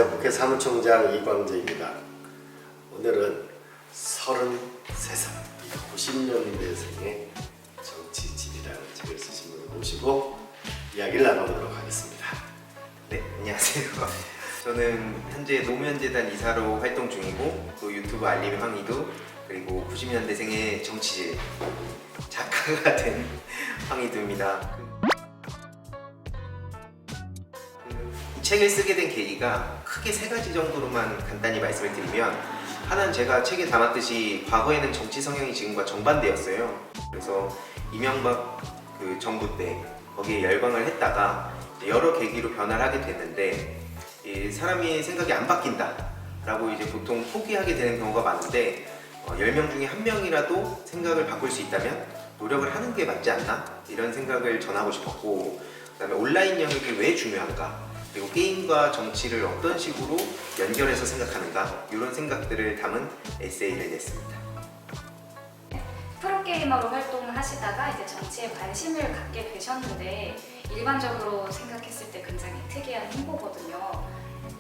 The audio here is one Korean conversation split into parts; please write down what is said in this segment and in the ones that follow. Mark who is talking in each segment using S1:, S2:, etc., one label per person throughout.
S1: 안녕하세요. 국회 사무총장 이광재입니다. 오늘은 33살 90년대생의 정치질이라는 책을 쓰신 분을 모시고 이야기를 나눠보도록 하겠습니다.
S2: 네, 안녕하세요. 저는 현재 노무현재단 이사로 활동 중이고 또 유튜브 알림의 황희도 그리고 90년대생의 정치질 작가가 된 황희도입니다. 이 책을 쓰게 된 계기가 크게 세 가지 정도로만 간단히 말씀을 드리면, 하나는 제가 책에 담았듯이 과거에는 정치 성향이 지금과 정반대였어요. 그래서 이명박 정부 때 거기에 열광을 했다가 여러 계기로 변화를 하게 됐는데, 사람이 생각이 안 바뀐다 라고 이제 보통 포기하게 되는 경우가 많은데, 10명 중에 1명이라도 생각을 바꿀 수 있다면 노력을 하는 게 맞지 않나? 이런 생각을 전하고 싶었고, 그 다음에 온라인 영역이 왜 중요한가? 그리고 게임과 정치를 어떤 식으로 연결해서 생각하는가? 이런 생각들을 담은 에세이를 냈습니다.
S3: 프로게이머로 활동을 하시다가 이제 정치에 관심을 갖게 되셨는데, 일반적으로 생각했을 때 굉장히 특이한 행보거든요.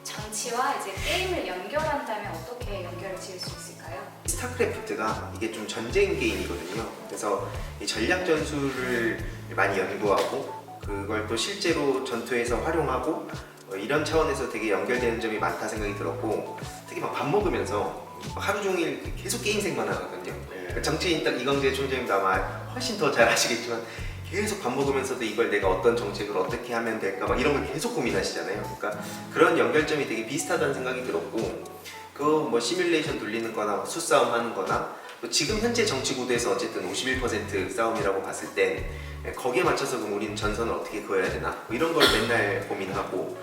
S3: 정치와 이제 게임을 연결한다면 어떻게 연결을 지을 수 있을까요?
S2: 스타크래프트가 이게 좀 전쟁 게임이거든요. 그래서 이 전략 전술을 많이 연구하고 그걸 또 실제로 전투에서 활용하고 이런 차원에서 되게 연결되는 점이 많다 생각이 들었고, 특히 막 밥 먹으면서 하루 종일 계속 게임 생각만 하거든요. 정치인 딱 이광재 총장님도 아마 훨씬 더 잘 아시겠지만 계속 밥 먹으면서도 이걸 내가 어떤 정책을 어떻게 하면 될까 막 이런 걸 계속 고민하시잖아요. 그러니까 그런 연결점이 되게 비슷하다는 생각이 들었고, 그 뭐 시뮬레이션 돌리는 거나 수싸움 하는 거나 또 지금 현재 정치 구도에서 어쨌든 51% 싸움이라고 봤을 땐 거기에 맞춰서 그럼 우리는 전선을 어떻게 그어야 되나 뭐 이런 걸 맨날 고민하고,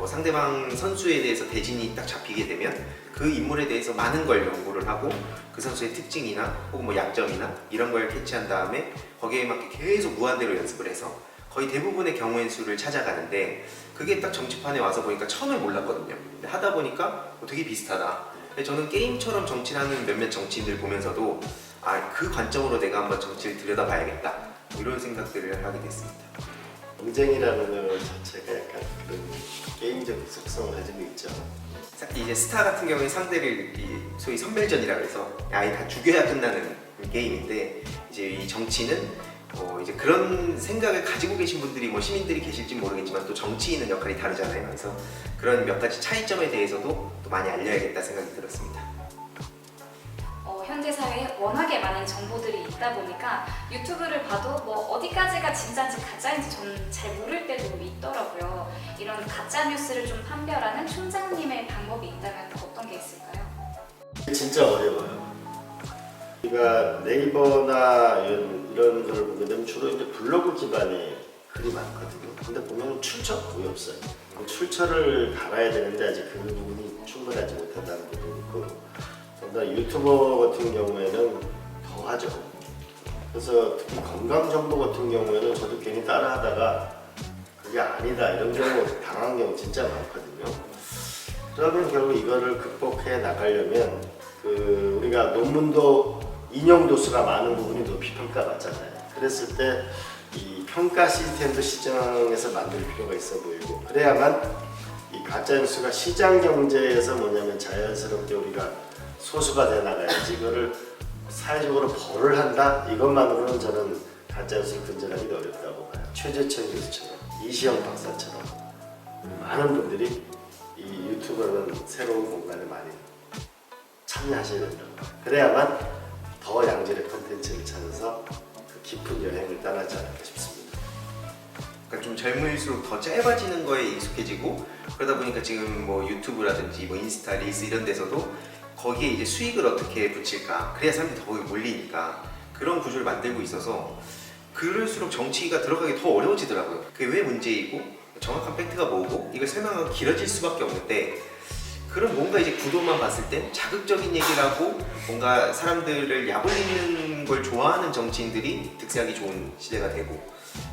S2: 상대방 선수에 대해서 대진이 딱 잡히게 되면 그 인물에 대해서 많은 걸 연구를 하고 그 선수의 특징이나 혹은 뭐 약점이나 이런 걸 캐치한 다음에 거기에 맞게 계속 무한대로 연습을 해서 거의 대부분의 경우의 수를 찾아가는데, 그게 딱 정치판에 와서 보니까 처음에 몰랐거든요. 근데 하다 보니까 되게 비슷하다. 저는 게임처럼 정치를 하는 몇몇 정치인들 보면서도 그 관점으로 내가 한번 정치를 들여다봐야겠다 이런 생각들을 하게 됐습니다.
S1: 경쟁이라는 것 자체가 약간 그런 게임적 속성을 가지고 있죠.
S2: 이제 스타 같은 경우에 상대를 소위 선멸전이라고 해서 아예 다 죽여야 끝나는 게임인데, 이제 이 정치는 이제 그런 생각을 가지고 계신 분들이 시민들이 계실지 모르겠지만 또 정치인은 역할이 다르잖아요. 그래서 그런 몇 가지 차이점에 대해서도 또 많이 알려야겠다 생각이 들었습니다.
S3: 현대 사회에 워낙에 많은 정보들이 있다 보니까 유튜브를 봐도 어디까지가 진짜인지 가짜인지 저는 잘 모를 때도 있더라고요. 이런 가짜 뉴스를 좀 판별하는 총장님의 방법이 있다면 어떤 게 있을까요?
S1: 진짜 어려워요. 우리가 네이버나 이런 거를 보게 되면 주로 이제 블로그 기반의 글이 많거든요. 근데 보면 출처가 거의 없어요. 그 출처를 달아야 되는데 아직 그 부분이 충분하지 못한다는 부분이 있고, 유튜버 같은 경우에는 더 하죠. 그래서 특히 건강 정보 같은 경우에는 저도 괜히 따라하다가 그게 아니다 이런 경우 당한 경우 진짜 많거든요. 그러면 결국 이거를 극복해 나가려면 우리가 논문도 인용 도수가 많은 부분이 높이 평가받잖아요. 그랬을 때 이 평가 시스템도 시장에서 만들 필요가 있어 보이고, 그래야만 이 가짜 뉴스가 시장 경제에서 뭐냐면 자연스럽게 우리가 소수가 돼 나가야지, 이거를 사회적으로 벌을 한다? 이것만으로는 저는 가짜뉴스를 근절하기도 어렵다고 봐요. 최재천 교수처럼, 이시영 박사처럼 많은 분들이 이 유튜브라는 새로운 공간에 많이 참여하셔야 된다고 봐요. 그래야만 더 양질의 콘텐츠를 찾아서 그 깊은 여행을 떠나지 않을까 싶습니다.
S2: 그러니까 좀 젊을수록 더 짧아지는 거에 익숙해지고, 그러다 보니까 지금 유튜브라든지 인스타, 릴스 이런 데서도 거기에 이제 수익을 어떻게 붙일까, 그래야 사람들이 더 거기 몰리니까 그런 구조를 만들고 있어서 그럴수록 정치가 들어가기 더 어려워지더라고요. 그게 왜 문제이고 정확한 팩트가 뭐고 이걸 설명하기 길어질 수밖에 없는데, 그런 뭔가 이제 구도만 봤을 땐 자극적인 얘기를 하고 뭔가 사람들을 약올리는 걸 좋아하는 정치인들이 득세하기 좋은 시대가 되고,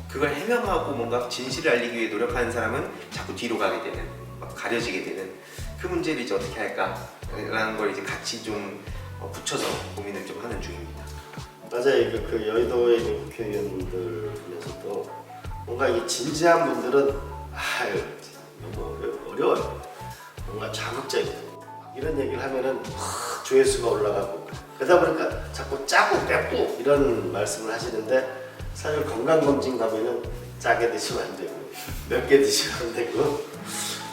S2: 그걸 해명하고 뭔가 진실을 알리기 위해 노력하는 사람은 자꾸 뒤로 가게 되는, 막 가려지게 되는 그 문제를 이제 어떻게 할까라는 걸 이제 같이 좀 붙여서 고민을 좀 하는 중입니다.
S1: 맞아요. 그 여의도에 있는 국회의원들 중에서도 뭔가 이게 진지한 분들은 너무 어려워요. 뭔가 자극적이고 이런 얘기를 하면은 조회수가 올라가고 그러다 보니까 자꾸 짜고 맵고 이런 말씀을 하시는데 사실 건강검진 가면은 짜게 드시면 안 되고 맵게 드시면 안 되고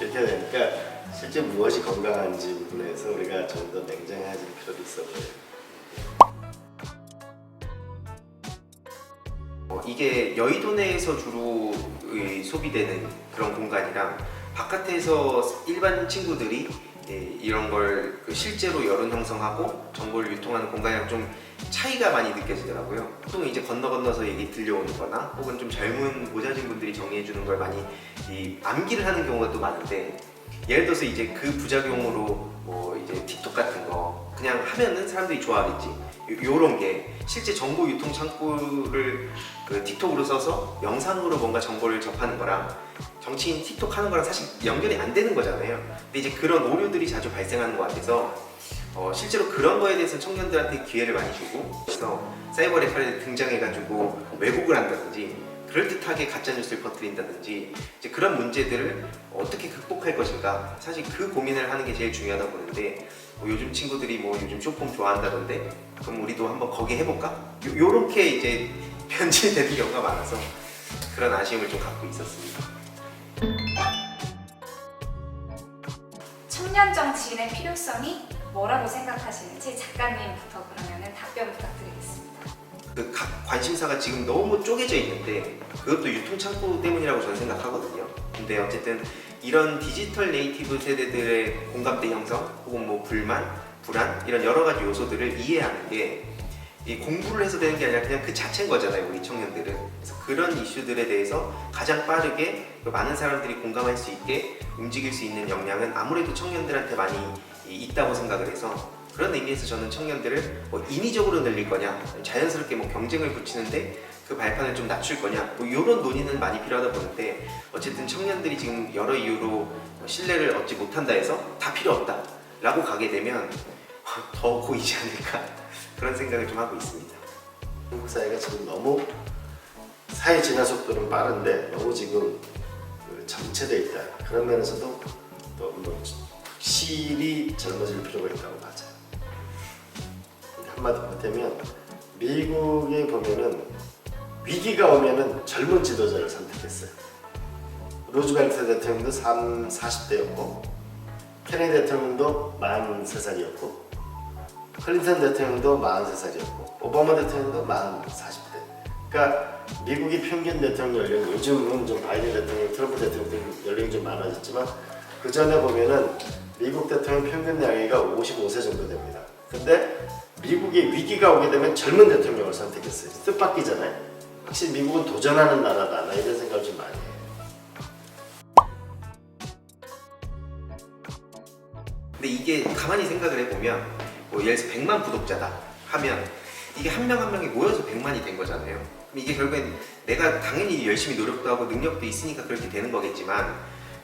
S1: 이렇게 되니까 실제 무엇이 건강한지 부분에서 우리가 좀 더 냉정해질 필요도 있어 보여요.
S2: 이게 여의도 내에서 주로 소비되는 그런 공간이랑 바깥에서 일반 친구들이 이런 걸 실제로 여론 형성하고 정보를 유통하는 공간이랑 좀 차이가 많이 느껴지더라고요. 보통 이제 건너서 얘기 들려오는 거나 혹은 좀 젊은 모자진 분들이 정리해 주는 걸 많이 암기를 하는 경우가 또 많은데 예를 들어서 이제 그 부작용으로 뭐 이제 틱톡 같은 거 그냥 하면은 사람들이 좋아하겠지. 요런 게 실제 정보 유통 창구를 그 틱톡으로 써서 영상으로 뭔가 정보를 접하는 거랑 정치인 틱톡 하는 거랑 사실 연결이 안 되는 거잖아요. 근데 이제 그런 오류들이 자주 발생하는 것 같아서 실제로 그런 거에 대해서 청년들한테 기회를 많이 주고 그래서 사이버 레카를 등장해가지고 왜곡을 한다든지 그럴듯하게 가짜뉴스를 퍼뜨린다든지 이제 그런 문제들을 어떻게 극복할 것인가 사실 그 고민을 하는 게 제일 중요하다고 보는데 뭐 요즘 친구들이 뭐 요즘 쇼폼 좋아한다던데 그럼 우리도 한번 거기 해볼까? 요렇게 이제 변질되는 경우가 많아서 그런 아쉬움을 좀 갖고 있었습니다.
S3: 청년 정치인의 필요성이 뭐라고 생각하시는지 작가님부터 그러면은 답변 부탁드리겠습니다.
S2: 그 각 관심사가 지금 너무 쪼개져 있는데 그것도 유통창구 때문이라고 저는 생각하거든요. 근데 어쨌든 이런 디지털 네이티브 세대들의 공감대 형성 혹은 뭐 불만, 불안 이런 여러 가지 요소들을 이해하는 게 이 공부를 해서 되는 게 아니라 그냥 그 자체인 거잖아요, 우리 청년들은. 그래서 그런 이슈들에 대해서 가장 빠르게 많은 사람들이 공감할 수 있게 움직일 수 있는 역량은 아무래도 청년들한테 많이 있다고 생각을 해서 그런 의미에서 저는 청년들을 뭐 인위적으로 늘릴 거냐, 자연스럽게 뭐 경쟁을 붙이는데 그 발판을 좀 낮출 거냐, 뭐 이런 논의는 많이 필요하다 보는데 어쨌든 청년들이 지금 여러 이유로 신뢰를 얻지 못한다 해서 다 필요 없다 라고 가게 되면 더 고이지 않을까 그런 생각을 좀 하고 있습니다.
S1: 한국 사회가 지금 너무 사회 진화 속도는 빠른데 너무 지금 정체되어 있다. 그런 면에서도 너무 확실히 젊어질 필요가 있다고 맞아요. 한마디 보태면 미국에 보면은 위기가 오면은 젊은 지도자를 선택했어요. 루즈벨트 대통령도 40대였고 케네디 대통령도 43살이었고 클린턴 대통령도 43살이었고 오바마 대통령도 40대. 그러니까 미국이 평균 대통령 연령 요즘은 좀 바이든 대통령, 트럼프 대통령 연령이 좀 많아졌지만 그 전에 보면은 미국 대통령 평균 나이가 55세 정도 됩니다. 근데 미국이 위기가 오게 되면 젊은 대통령을 선택했어요. 뜻밖이잖아요. 확실히 미국은 도전하는 나라다. 나 이런 생각을 좀 많이 해요.
S2: 근데 이게 가만히 생각을 해보면 뭐 예를 들어서 100만 구독자다 하면 이게 한 명 한 명이 모여서 100만이 된 거잖아요. 그럼 이게 결국엔 내가 당연히 열심히 노력도 하고 능력도 있으니까 그렇게 되는 거겠지만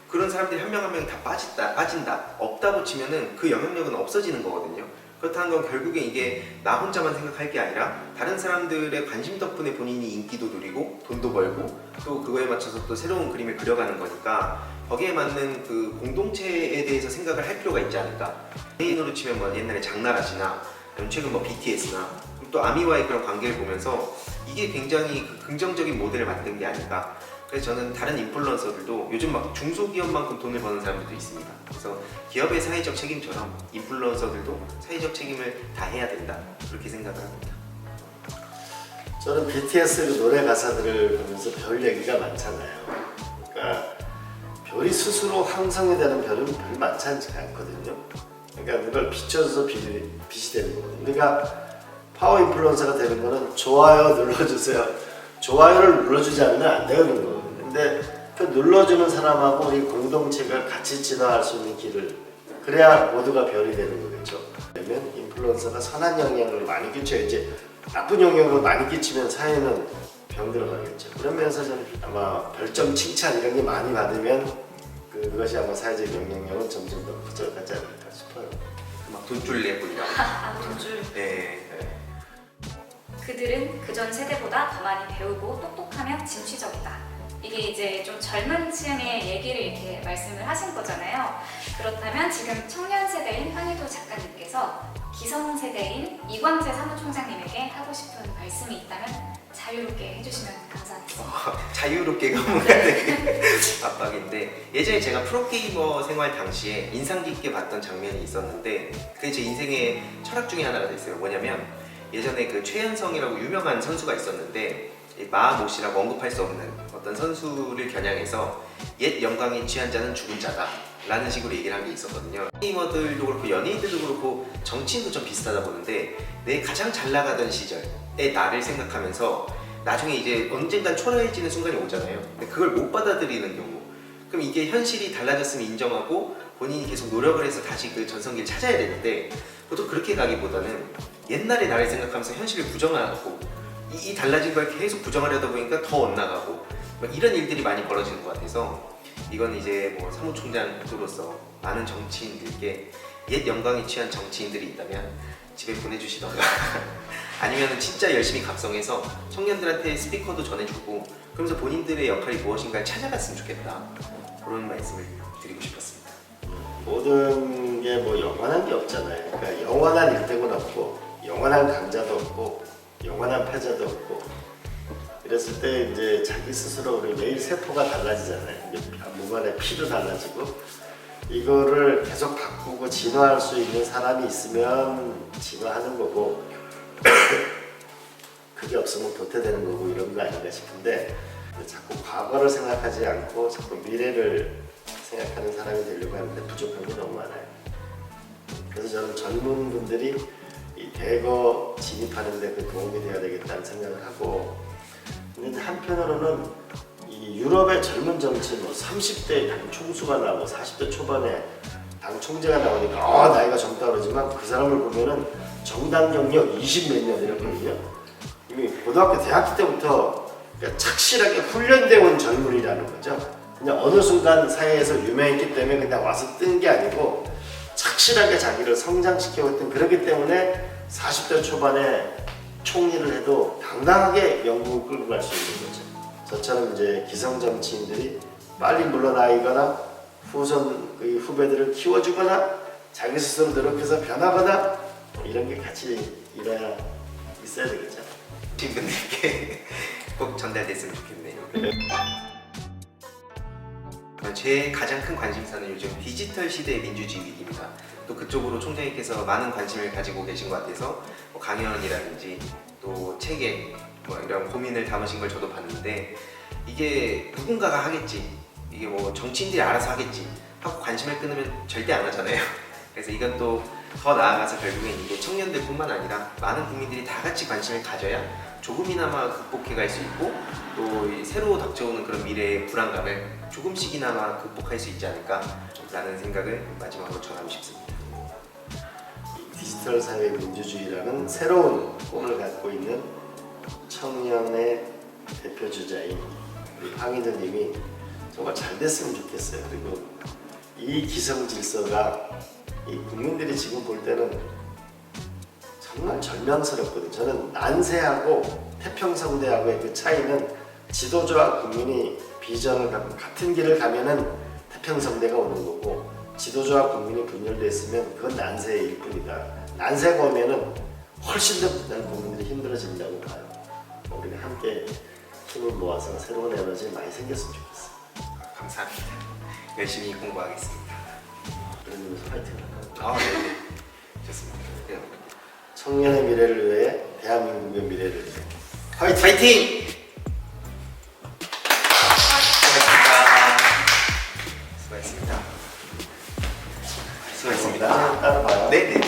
S2: 그런 사람들이 한 명 한 명이 다 빠진다 없다고 치면은 그 영향력은 없어지는 거거든요. 그렇다는 건 결국엔 이게 나 혼자만 생각할 게 아니라 다른 사람들의 관심 덕분에 본인이 인기도 누리고 돈도 벌고 또 그거에 맞춰서 또 새로운 그림을 그려가는 거니까 거기에 맞는 그 공동체에 대해서 생각을 할 필요가 있지 않을까. 개인으로 치면 뭐 옛날에 장나라시나 최근 뭐 BTS나 또 아미와의 그런 관계를 보면서 이게 굉장히 그 긍정적인 모델을 만든 게 아닌가. 그래서 저는 다른 인플루언서들도 요즘 막 중소기업만큼 돈을 버는 사람들도 있습니다. 그래서 기업의 사회적 책임처럼 인플루언서들도 사회적 책임을 다해야 된다 그렇게 생각을 합니다.
S1: 저는 BTS 그 노래 가사들을 보면서 별 얘기가 많잖아요. 그러니까 별이 스스로 형성이 되는 별은 별로 많지 않거든요. 그러니까 그걸 비춰서 빛이 되는 거거든요. 우리가 파워 인플루언서가 되는 거는 좋아요 눌러주세요. 좋아요를 눌러주지 않으면 안 되는 거거든요. 근데 그 눌러주는 사람하고 우리 공동체가 같이 진화할 수 있는 길을 그래야 모두가 별이 되는 거겠죠. 그러면 인플루언서가 선한 영향을 많이 끼쳐야지 나쁜 영향을 많이 끼치면 사회는 병 들어가겠죠. 그런 면에서 저는 아마 별점 칭찬 이런 게 많이 받으면 그것이 아마 사회적 영향력은 점점 더 커져가지 않을까 싶어요.
S2: 막 돈줄 내고 이런.
S3: 돈줄.
S2: 네.
S3: 그들은 그전 세대보다 더 많이 배우고 똑똑하며 진취적이다. 이게 이제 좀 젊은 층의 얘기를 이렇게 말씀을 하신 거잖아요. 그렇다면 지금 청년 세대인 황희도 작가님께서 기성세대인 이광재 사무총장님에게 하고 싶은 말씀이 있다면 자유롭게 해주시면 감사하겠습니다.
S2: 자유롭게가 뭔가 되게 압박인데, 예전에 제가 프로게이머 생활 당시에 인상 깊게 봤던 장면이 있었는데 그게 제 인생의 철학 중에 하나가 됐어요. 뭐냐면 예전에 그 최현성이라고 유명한 선수가 있었는데 마모 씨라고 언급할 수 없는 어떤 선수를 겨냥해서 옛 영광에 취한 자는 죽은 자다 라는 식으로 얘기를 한 게 있었거든요. 게이머들도 그렇고 연예인들도 그렇고 정치인도 좀 비슷하다 보는데, 내 가장 잘 나가던 시절의 나를 생각하면서 나중에 이제 언젠간 초라해지는 순간이 오잖아요. 근데 그걸 못 받아들이는 경우, 그럼 이게 현실이 달라졌으면 인정하고 본인이 계속 노력을 해서 다시 그 전성기를 찾아야 되는데, 보통 그렇게 가기보다는 옛날의 나를 생각하면서 현실을 부정하고 이 달라진 걸 계속 부정하려다 보니까 더 엇나가고 막 이런 일들이 많이 벌어지는 것 같아서, 이건 이제 뭐 사무총장으로서 많은 정치인들께 옛 영광에 취한 정치인들이 있다면 집에 보내주시던가 아니면 진짜 열심히 각성해서 청년들한테 스피커도 전해주고 그러면서 본인들의 역할이 무엇인가를 찾아갔으면 좋겠다, 그런 말씀을 드리고 싶었습니다.
S1: 모든 게 뭐 영원한 게 없잖아요. 그러니까 영원한 1등은 없고 영원한 강자도 없고 영원한 패자도 없고, 이랬을 때 이제 자기 스스로 우리 매일 세포가 달라지잖아요. 몸 안에 피도 달라지고, 이거를 계속 바꾸고 진화할 수 있는 사람이 있으면 진화하는 거고 그게 없으면 도태되는 거고, 이런 거 아닌가 싶은데, 자꾸 과거를 생각하지 않고 자꾸 미래를 생각하는 사람이 되려고 하는데 부족한 게 너무 많아요. 그래서 저는 젊은 분들이 이 대거 진입하는 데 그 도움이 되어야 되겠다는 생각을 하고, 근데 한편으로는 이 유럽의 젊은 정치인, 뭐 30대 당 총수가 나오고 40대 초반에 당 총재가 나오니까 나이가 젊다 그러지만 그 사람을 보면은 정당 경력 20 몇 년 이랬거든요. 이미 고등학교 대학교 때부터 그러니까 착실하게 훈련되어 온 젊은이라는 거죠. 그냥 어느 순간 사회에서 유명했기 때문에 그냥 와서 뜬 게 아니고 착실하게 자기를 성장시켜왔던, 그렇기 때문에 40대 초반에 총리를 해도 당당하게 영국을 끌고 갈 수 있는 거죠. 저처럼 이제 기성 정치인들이 빨리 물러나거나 후배들을 키워주거나 자기 스스로 노력해서 변하거나 뭐 이런 게 같이 일어야 있어야 되겠죠.
S2: 분들께 꼭 전달됐으면 좋겠네요. 제 가장 큰 관심사는 요즘 디지털 시대의 민주주의 위기입니다. 또 그쪽으로 총장님께서 많은 관심을 가지고 계신 것 같아서 뭐 강연이라든지 또 책에 뭐 이런 고민을 담으신 걸 저도 봤는데, 이게 누군가가 하겠지, 이게 뭐 정치인들이 알아서 하겠지 하고 관심을 끊으면 절대 안 하잖아요. 그래서 이건 또 더 나아가서 결국엔 이게 청년들뿐만 아니라 많은 국민들이 다 같이 관심을 가져야 조금이나마 극복해 갈 수 있고, 또 새로 닥쳐오는 그런 미래의 불안감을 조금씩이나마 극복할 수 있지 않을까라는 생각을 마지막으로 전하고 싶습니다.
S1: 디지털 사회 민주주의라는 새로운 꿈을 갖고 있는 청년의 대표 주자인 우리 황희도님이 정말 잘 됐으면 좋겠어요. 그리고 이 기성 질서가 이 국민들이 지금 볼 때는 정말 절망스럽거든요. 저는 난세하고 태평성대하고의 그 차이는, 지도자와 국민이 비전을 갖고 같은 길을 가면은 태평성대가 오는 거고, 지도자와 국민이 분열돼 있으면 그건 난세의 일뿐이다. 난세가 오면은 훨씬 더 국민들이 힘들어진다고 봐요. 우리가 함께 힘을 모아서 새로운 에너지 많이 생겼으면 좋겠어요.
S2: 감사합니다. 열심히 공부하겠습니다.
S1: 그러면서 파이팅 할까요?
S2: 네네. 좋습니다. 네.
S1: 청년의 미래를 위해, 대한민국의 미래를 위해 파이팅!
S2: 파이팅! 수고하셨습니다. 수고하셨습니다.
S1: 따로 봐요.
S2: 네네.